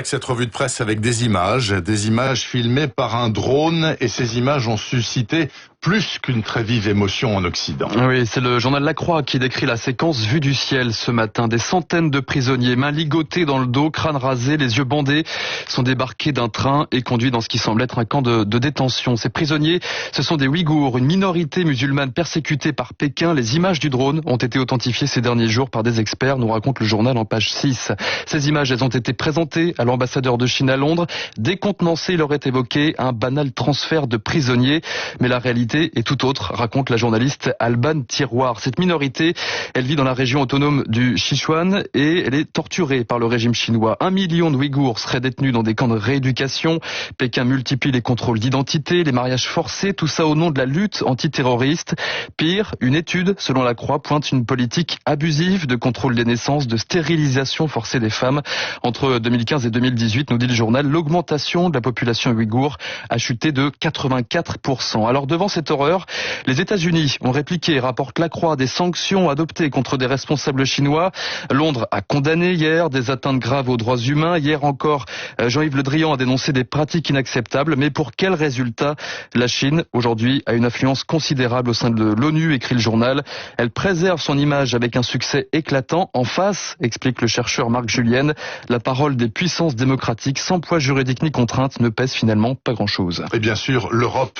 Cette revue de presse avec des images filmées par un drone, et ces images ont suscité plus qu'une très vive émotion en Occident. Oui, c'est le journal La Croix qui décrit la séquence vue du ciel ce matin. Des centaines de prisonniers, mains ligotées dans le dos, crâne rasé, les yeux bandés, sont débarqués d'un train et conduits dans ce qui semble être un camp de détention. Ces prisonniers, ce sont des Ouïghours, une minorité musulmane persécutée par Pékin. Les images du drone ont été authentifiées ces derniers jours par des experts, nous raconte le journal en page 6. Ces images, elles ont été présentées à l'ambassadeur de Chine à Londres. Décontenancé, il aurait évoqué un banal transfert de prisonniers. Mais la réalité est tout autre, raconte la journaliste Alban Tiroir. Cette minorité, elle vit dans la région autonome du Sichuan et elle est torturée par le régime chinois. 1 million de Ouïghours seraient détenus dans des camps de rééducation. Pékin multiplie les contrôles d'identité, les mariages forcés, tout ça au nom de la lutte antiterroriste. Pire, une étude, selon La Croix, pointe une politique abusive de contrôle des naissances, de stérilisation forcée des femmes. Entre 2015 et 2018, nous dit le journal, l'augmentation de la population ouïghour a chuté de 84%. Alors devant cette horreur, les États-Unis ont répliqué, rapporte La Croix, des sanctions adoptées contre des responsables chinois. Londres a condamné hier des atteintes graves aux droits humains. Hier encore, Jean-Yves Le Drian a dénoncé des pratiques inacceptables. Mais pour quel résultat? La Chine, aujourd'hui, a une influence considérable au sein de l'ONU, écrit le journal. Elle préserve son image avec un succès éclatant. En face, explique le chercheur Marc Julienne, la parole des puissances démocratiques sans poids juridique ni contrainte ne pèse finalement pas grand-chose. Et bien sûr, l'Europe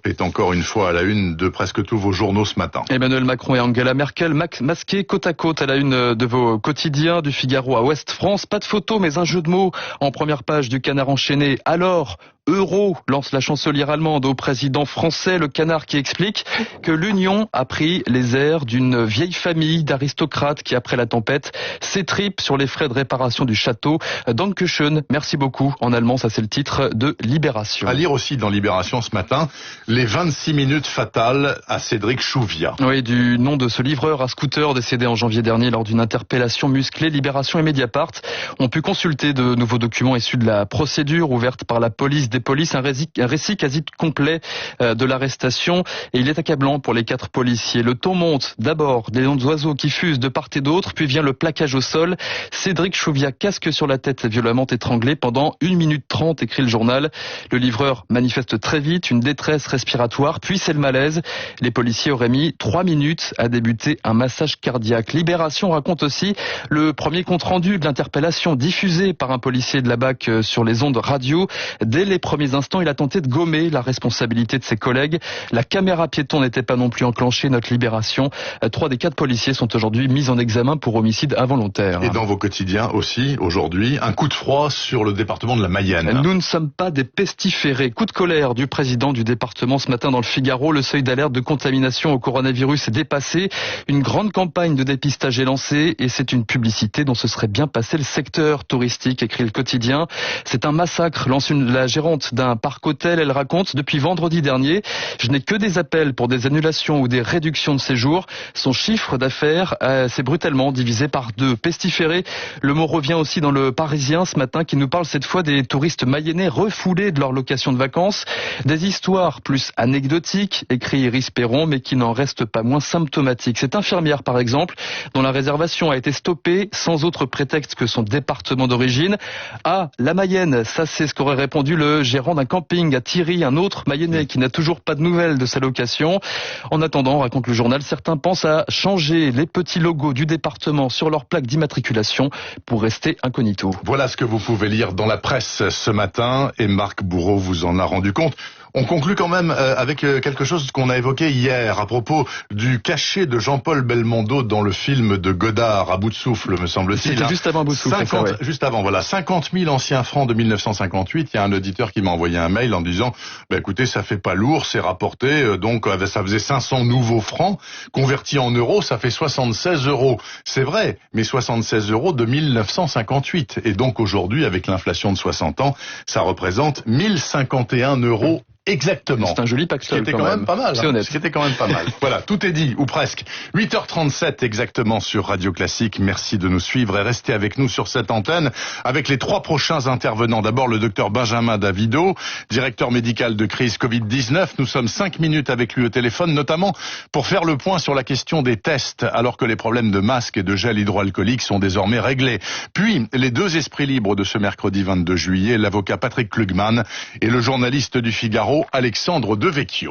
est encore une fois à la une de presque tous vos journaux ce matin. Emmanuel Macron et Angela Merkel masqués côte à côte à la une de vos quotidiens, du Figaro à Ouest France. Pas de photo mais un jeu de mots en première page du Canard enchaîné. Alors, euro, lance la chancelière allemande au président français. Le Canard qui explique que l'Union a pris les airs d'une vieille famille d'aristocrates qui, après la tempête, s'étripe sur les frais de réparation du château. Dankeschön, merci beaucoup. En allemand, ça c'est le titre de Libération. À lire aussi dans Libération ce matin, les 26 minutes fatales à Cédric Chouviat. Oui, du nom de ce livreur à scooter décédé en janvier dernier lors d'une interpellation musclée. Libération et Mediapart ont pu consulter de nouveaux documents issus de la procédure ouverte par la police des polices, un récit quasi complet de l'arrestation, et il est accablant pour les 4 policiers. Le ton monte, d'abord des noms d'oiseaux qui fusent de part et d'autre, puis vient le plaquage au sol. Cédric Chouviat, casque sur la tête, violemment étranglé pendant 1 minute 30, écrit le journal. Le livreur manifeste très vite une détresse respiratoire, puis c'est le malaise. Les policiers auraient mis 3 minutes à débuter un massage cardiaque. Libération raconte aussi le premier compte-rendu de l'interpellation diffusé par un policier de la BAC sur les ondes radio. Dès les premiers instants, il a tenté de gommer la responsabilité de ses collègues. La caméra piéton n'était pas non plus enclenchée, note Libération. 3 des 4 policiers sont aujourd'hui mis en examen pour homicide involontaire. Et dans vos quotidiens aussi, aujourd'hui, un coup de froid sur le département de la Mayenne. Nous ne sommes pas des pestiférés. Coup de colère du président du département ce matin dans le Figaro. Le seuil d'alerte de contamination au coronavirus est dépassé. Une grande campagne de dépistage est lancée et c'est une publicité dont se serait bien passé le secteur touristique, écrit le quotidien. C'est un massacre, lance la gérante d'un parc hôtel. Elle raconte, depuis vendredi dernier, je n'ai que des appels pour des annulations ou des réductions de séjour. Son chiffre d'affaires s'est brutalement divisé par 2. Pestiféré, le mot revient aussi dans le Parisien ce matin qui nous parle cette fois des touristes mayennais refoulés de leur location de vacances. Des histoires plus anecdotiques, écrit Iris Perron, mais qui n'en restent pas moins symptomatiques. Cette infirmière, par exemple, dont la réservation a été stoppée sans autre prétexte que son département d'origine. Ah, la Mayenne, ça c'est ce qu'aurait répondu le gérant d'un camping à Thierry, un autre Mayennais qui n'a toujours pas de nouvelles de sa location. En attendant, raconte le journal, certains pensent à changer les petits logos du département sur leur plaque d'immatriculation pour rester incognito. Voilà ce que vous pouvez lire dans la presse ce matin, et Marc Bourreau vous en a rendu compte. On conclut quand même avec quelque chose qu'on a évoqué hier à propos du cachet de Jean-Paul Belmondo dans le film de Godard, À bout de souffle, me semble-t-il. C'était juste avant À bout de souffle. Juste avant, voilà. 50 000 anciens francs de 1958. Il y a un auditeur qui m'a envoyé un mail en disant, écoutez, ça fait pas lourd, c'est rapporté, donc ça faisait 500 nouveaux francs. Convertis en euros, ça fait 76 euros. C'est vrai, mais 76 euros de 1958. Et donc aujourd'hui, avec l'inflation de 60 ans, ça représente 1051 euros Exactement. C'est un joli pactole. Ce qui était quand même pas mal. C'est honnête. Ce qui était quand même pas mal. Voilà, tout est dit, ou presque. 8h37 exactement sur Radio Classique. Merci de nous suivre et restez avec nous sur cette antenne avec les 3 prochains intervenants. D'abord le docteur Benjamin Davido, directeur médical de crise Covid-19. Nous sommes 5 minutes avec lui au téléphone, notamment pour faire le point sur la question des tests, alors que les problèmes de masques et de gel hydroalcoolique sont désormais réglés. Puis, les 2 esprits libres de ce mercredi 22 juillet, l'avocat Patrick Klugman et le journaliste du Figaro, Alexandre Devecchio.